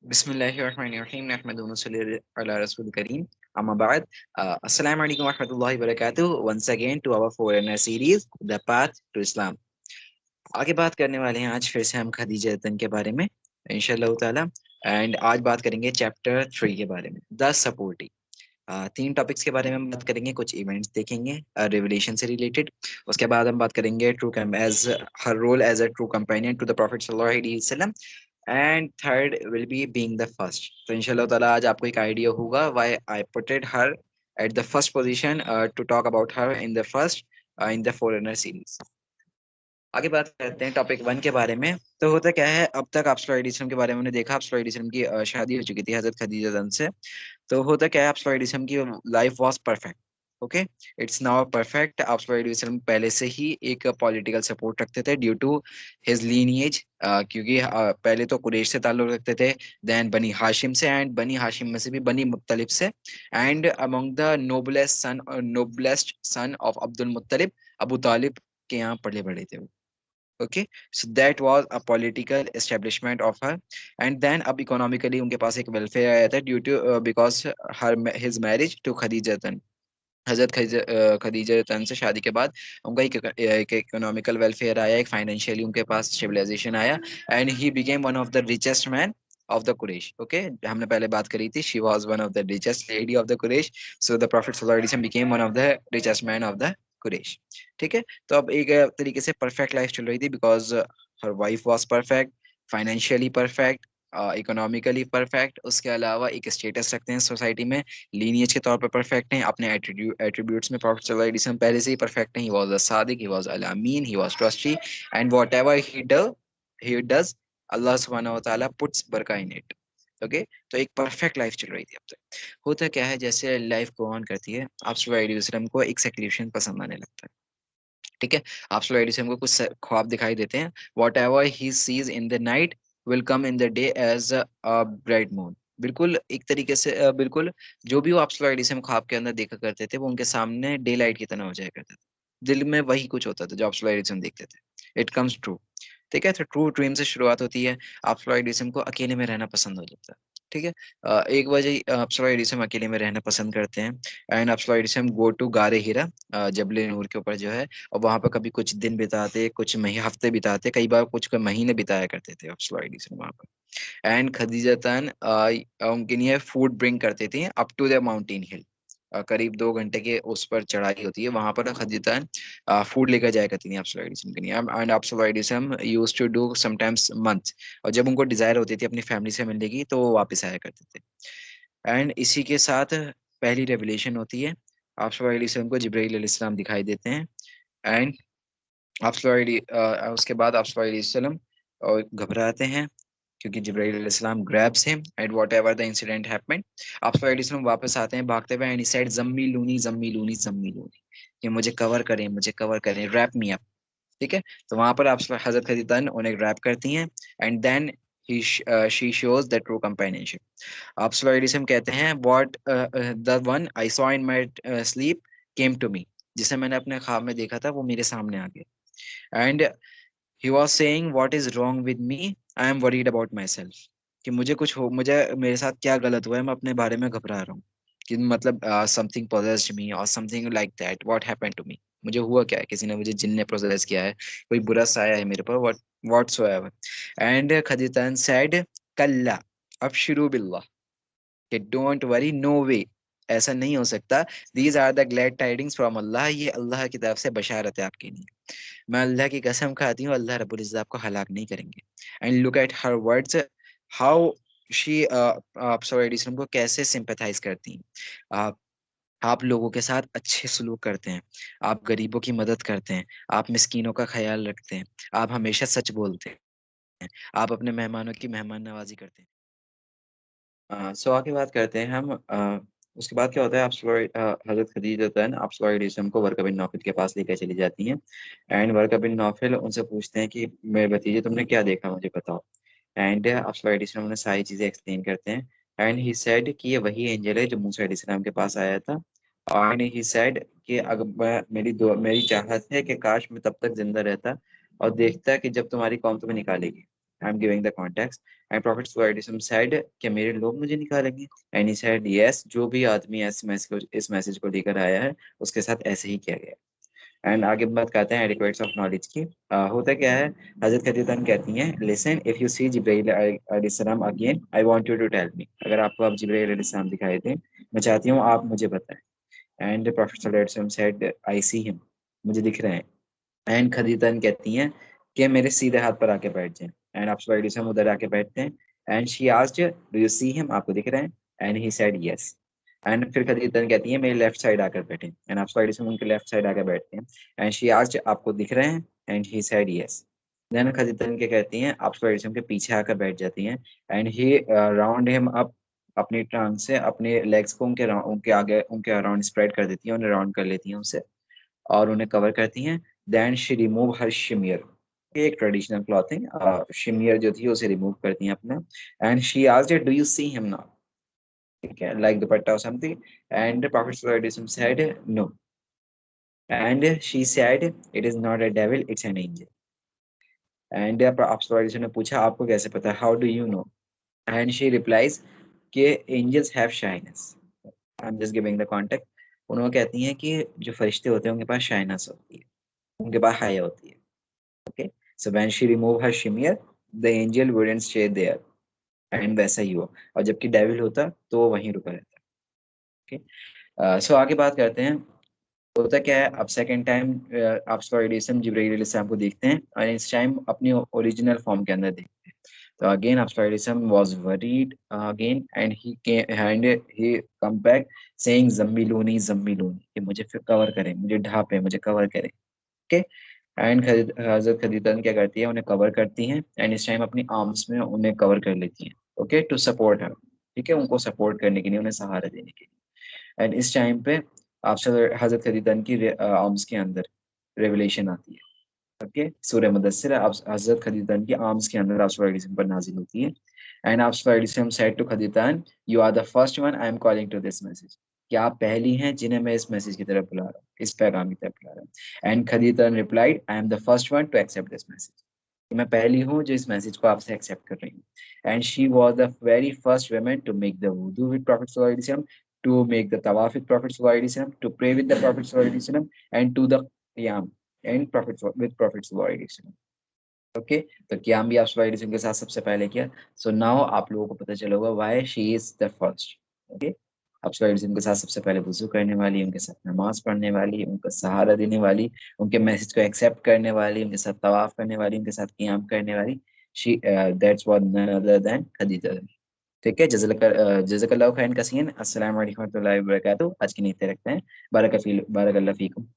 बिस्मिल्लाहिर्रहमानिर्रहीम नहमदुहु व नसल्ली अला रसूलिल करीम अम्मा बाद अस्सलाम वालेकुम व रहमतुल्लाहि व बरकातुहू once again to our foreigner series the path to Islam. आगे बात करने वाले हैं आज फिर से हम खदीजा रतन के बारे में इंशाअल्लाह ताला। एंड आज बात करेंगे चैप्टर 3 के बारे में, द सपोर्टी। तीन टॉपिक्स के बारे में हम बात करेंगे, कुछ इवेंट्स देखेंगे रिवलेशन से रिलेटेड। उसके बाद हम बात करेंगे true as her role as a true companion to the prophet सल्लल्लाहु अलैहि वसल्लम। And third will be being the first. तो इंशाल्लाह ताला आज आपको एक आइडिया होगा why I putted her at the first position to talk about her in the first in the foreigner series. आगे बात करते हैं टॉपिक 1 के बारे में। तो होता क्या है, अब तक आप एडिशन के बारे में हमने देखा। आप एडिशन की शादी हो चुकी थी हजरत खदीजा रज़ से। तो होता क्या है, आप एडिशन की life was perfect. Okay, it's now perfect. आप एडिशन पहले से ही एक पॉलिटिकल सपोर्ट रखते थे ड्यू टू हिज लीनिएज, क्योंकि पहले तो कुरैश से ताल्लुक रखते थे, देन बनी हाशिम से, एंड बनी हाशिम में से भी बनी मुत्तलिब से, and among the noblest son of Abdul Muttalib, Abu Talib के यहाँ पले बड़े थे वो। Okay, so that was a political establishment of her. And then अब इकोनॉमिकली उनके पास एक वेलफेयर आया था due to because her his marriage to Khadija तन। हजरत खदीजा तन से शादी के बाद उनका एक इकोनॉमिकल वेलफेयर आया, एक फाइनेंशियली उनके पास सिविलाइजेशन आया, and he became one of the richest man of the Quraish. Okay, हमने पहले बात करी थी, she was one of the richest lady of the Quraish. So the prophet सल्लल्लाहु अलैहि वसल्लम became one of the richest man of the Quraish. ठीक है, तो अब एक तरीके से परफेक्ट लाइफ चल रही थी because her wife was perfect, financially perfect, economically perfect. उसके अलावा एक स्टेटस रखते हैं सोसाइटी में, लीनियज के तौर पर परफेक्ट हैं, अपने एट्रीब्यूट्स में प्रॉफिट सल्लल्लाहु अलैहि वसल्लम पहले से ही परफेक्ट हैं। He was a Sadiq, he was Al Amin, he was trustee, and whatever he does Allah सुब्हानहू व तआला पुट्स बरका इन इट। ओके, तो एक परफेक्ट लाइफ चल रही थी अब तक। होता क्या है, जैसे लाइफ गो ऑन करती है, आप सल्लल्लाहु अलैहि वसल्लम को एक सेक्रेशन पसंद आने लगता है। ठीक है, आप सल्लल्लाहु अलैहि वसल्लम को कुछ ख्वाब दिखाई देते हैं, whatever he sees in the night will come in the day as a bright moon. बिल्कुल एक तरीके से बिल्कुल जो भी वो आप सल्लल्लाहु अलैहि वसल्लम ख्वाब के अंदर देखा करते थे, वो उनके सामने डे लाइट की तरह हो जाया करता था। दिल में वही कुछ होता था जो आप सल्लल्लाहु अलैहि वसल्लम देखते थे, इट कम्स ट्रू। ठीक है, तो ट्रू ड्रीम से शुरुआत होती है। आप सल्लल्लाहु अलैहि वसल्लम को अकेले में रहना पसंद हो जाता है। ठीक है, एक वजह आप सल्लल्लाहु अलैहि वसल्लम अकेले में रहना पसंद करते हैं। एंड आप सल्लल्लाहु अलैहि वसल्लम गो टू गारे हिरा, जबल नूर के ऊपर जो है, और वहां पर कभी कुछ दिन बिताते, कुछ मही हफ्ते बिताते, कई बार कुछ महीने बिताया करते थे आप सल्लल्लाहु अलैहि वसल्लम वहां पर। एंड खदीजतन उनके लिए फूड ब्रिंग करते थे अप टू द माउंटेन हिल। करीब 2 घंटे के उस पर चढ़ाई होती है, वहां पर खदीजतन फूड लेकर जाया करती थी आप सल्लल्लाहु अलैहि वसल्लम के लिए। एंड आप सल्लल्लाहु अलैहि वसल्लम used to do sometimes month, और जब उनको डिजायर होती थी अपनी फैमिली से मिलने की, तो वो वापस आया करते थे। एंड इसी के साथ पहली रेवलेशन होती है। आप सल्लल्लाहु अलैहि वसल्लम को जिब्राइल अलैहिस्सलाम दिखाई देते हैं। एंड आप उसके बाद आप सल्लल्लाहु अलैहि वसल्लम घबराते हैं, क्योंकि जिब्राइल अलैहिस्सलाम grabs him and whatever the incident happened. आप सल्लल्लाहु अलैहि वसल्लम वापस आते हैं भागते हुए, एंड ही सेड जम्मीलूनी जम्मीलूनी जम्मीलूनी, कि मुझे कवर करें, रैप मी अप। ठीक है, तो वहां पर आप हजरत खदीजा उन्हें रैप करती हैं, and then he she shows the true companionship. आप सल्लल्लाहु अलैहि वसल्लम कहते हैं, what the one I saw in my sleep came to me, जिसे मैंने अपने ख्वाब में देखा था वो मेरे सामने आ गया। And he was saying what is wrong with me, I am worried about my self, कि मुझे मेरे साथ क्या गलत हुआ है, मैं अपने बारे में घबरा रहा हूँ। कि मतलब समथिंग पोजेस्ड मी और something like that, what happened to me, मुझे हुआ क्या है, किसी ने मुझे जिन ने पोजेस किया है, कोई बुरा साया है मेरे पर, व्हाटसोएवर। एंड खदीजतन सेड कल्ला अबशिरु बिल्लाह, कि डोंट वरी, नो वे, ऐसा नहीं हो सकता। These are the glad tidings from Allah, ये अल्लाह की तरफ से बशारत है आपके लिए। मैं अल्लाह की कसम खाती हूँ, अल्लाह रब्बुल इज्जत आपको हलाक नहीं करेंगे। And look at her words, how she आप सॉरी एडिसन को कैसे सिंपैथाइज करती हैं। आप आप लोगों के साथ अच्छे सलूक करते हैं, आप गरीबों की मदद करते हैं, आप मिस्कीनों का ख्याल रखते हैं, आप हमेशा सच बोलते हैं, आप अपने मेहमानों की मेहमान नवाजी करते हैं। सो आगे बात करते हैं हम। उसके बाद क्या होता है, हजरत खदीजा आप सल्लल्लाहु अलैहि वसल्लम को वर्का बिन नौफल के पास लेकर चली जाती हैं। एंड वर्का बिन नौफल उनसे पूछते हैं कि मेरे भतीजे तुमने क्या देखा, मुझे बताओ। एंड आप सल्लल्लाहु अलैहि वसल्लम उन्हें सारी चीजें एक्सप्लेन करते हैं। एंड ही सेड कि ये वही एंजल है जो मूसा अलैहि सलाम के पास आया था। एंड ही सेड कि अगर मेरी चाहत है कि काश मैं तब तक जिंदा रहता और देखता कि जब तुम्हारी कौम तुम्हें निकालेगी। I am giving the context. And prophet सल्लल्लाहु said कि मेरे लोग मुझे निकालेंगे। एंड ही said yes, जो भी आदमी इस मैसेज को लेकर आया है उसके साथ ऐसे ही किया गया। एंड आगे बात करते हैं एडिक्वेट्स ऑफ नॉलेज की। होता क्या है, हजरत खदीजा कहती हैं, listen if you see Jibril अलैहिस्सलाम again I want you to tell me, अगर आपको अब जिब्राइल अलैहिस्सलाम दिखाए थे मैं चाहती हूँ आप मुझे बताएं। एंड प्रॉफिट सल्लल्लाहु अलैहि वसल्लम सेड आई सी हिम, मुझे दिख रहे हैं। एंड खदीजा कहती हैं कि मेरे सीधे हाथ पर आके बैठ जाएं। एंड आप वसल्लम उधर आके बैठते हैं। And she asked do you see him, आपको दिख रहे हैं? And he said yes. And फिर खदीजा कहती है मेरे लेफ्ट साइड आकर बैठे। एंड आप वसल्लम उनके लेफ्ट साइड आकर बैठते हैं। एंड शी आस्क्ड आपको दिख रहे हैं? And he said yes. Then Khadija के कहती हैं आप वसल्लम के पीछे आकर बैठ जाती हैं। And he round him up, अपनी टांग से अपने लेग्स को उनके आगे उनके अराउंड स्प्रेड कर देती हैं, उन्हें राउंड कर लेती हैं उनसे और उन्हें कवर करती हैं। देन शी रिमूव हर शिमियर, ये एक ट्रेडिशनल क्लॉथिंग, शिमियर जो थी उसे रिमूव करती हैं अपना। And she asked do you see him now, ठीक है, लाइक दुपट्टा और समथिंग। एंड प्रॉफिट सल्लल्लाहु अलैहि वसल्लम said no. And she said it is not a devil it's an angel. And prophet सल्लल्लाहु अलैहि वसल्लम ने पूछा आपको कैसे पता, how do you know? And she replies के angels have shyness. I am just giving the context. उन्होंने कहती हैं कि जो फरिश्ते होते हैं उनके पास शाइनेस होती है, उनके पास हया होती है। Okay, so when she remove her shimmer, the angel wouldn't stay there, and वैसा ही हुआ। और जबकि डेविल होता तो वो वहीं रुका रहता। ओके, सो आगे बात करते हैं। होता क्या है, अब सेकंड टाइम आप स्टोरीडियम जिब्राइल अलैहिस्सलाम को देखते हैं और इस टाइम अपनी ओरिजिनल फॉर्म के अंदर देखते हैं। तो अगेन आप स्टोरीडियम was worried again and he came back saying जम्मिलूनी जम्मिलूनी, कि मुझे फिर कवर करें, मुझे ढांपें, मुझे कवर करें। ओके, एंड हजरत खदीजा क्या करती है, उन्हें कवर करती हैं एंड इस टाइम अपनी आर्म्स में उन्हें कवर कर लेती हैं। ओके, टू सपोर्ट हर, ठीक है, उनको सपोर्ट करने के लिए, उन्हें सहारा देने के लिए। एंड इस टाइम पे आप हजरत खदीजा की आर्म्स के अंदर रेवलेशन आती है। ओके, सूरह मुदस्सिर आप हजरत खदीजा की आर्म्स के अंदर आप पर नाजिल होती है। एंड आप said to Khadija you are the first one I am calling to this message, कि आप पहली हैं जिन्हें मैं इस मैसेज की तरफ बुला रहा हूँ, इस पैगाम की तरफ बुला रहा हूँ। And Khadija replied I am the first one to accept this message, मैं पहली हूँ जो इस मैसेज को आपसे एक्सेप्ट कर रही हूँ। And she was the very first woman to make the वुदू विद प्रॉफिट सल्लल्लाहु अलैहि वसल्लम, टू मेक द तवाफ विद प्रॉफिट सल्लल्लाहु अलैहि वसल्लम, to pray with the prophet सल्लल्लाहु अलैहि वसल्लम and to the qiyam and prophet with prophet सल्लल्लाहु अलैहि वसल्लम। ओके, तो क्याम भी आप सल्लल्लाहु के साथ सबसे पहले किया। सो नाउ आप लोगों को पता चला होगा why she is the first. Okay, आप सल्लल्लाहु के साथ सबसे पहले वुजू करने वाली, उनके साथ नमाज पढ़ने वाली, उनका सहारा देने वाली, उनके मैसेज को एक्सेप्ट करने वाली, उनके साथ तवाफ करने वाली, उनके साथ क़ियाम करने वाली, she that's what none other than Khadija. ठीक है, जज़ाकल्लाहु खैरन कसीरन। अस्सलाम वालेकुम व रहमतुल्लाहि व बरकातहू। आज की नीयत रखते हैं। बारक फीकुम।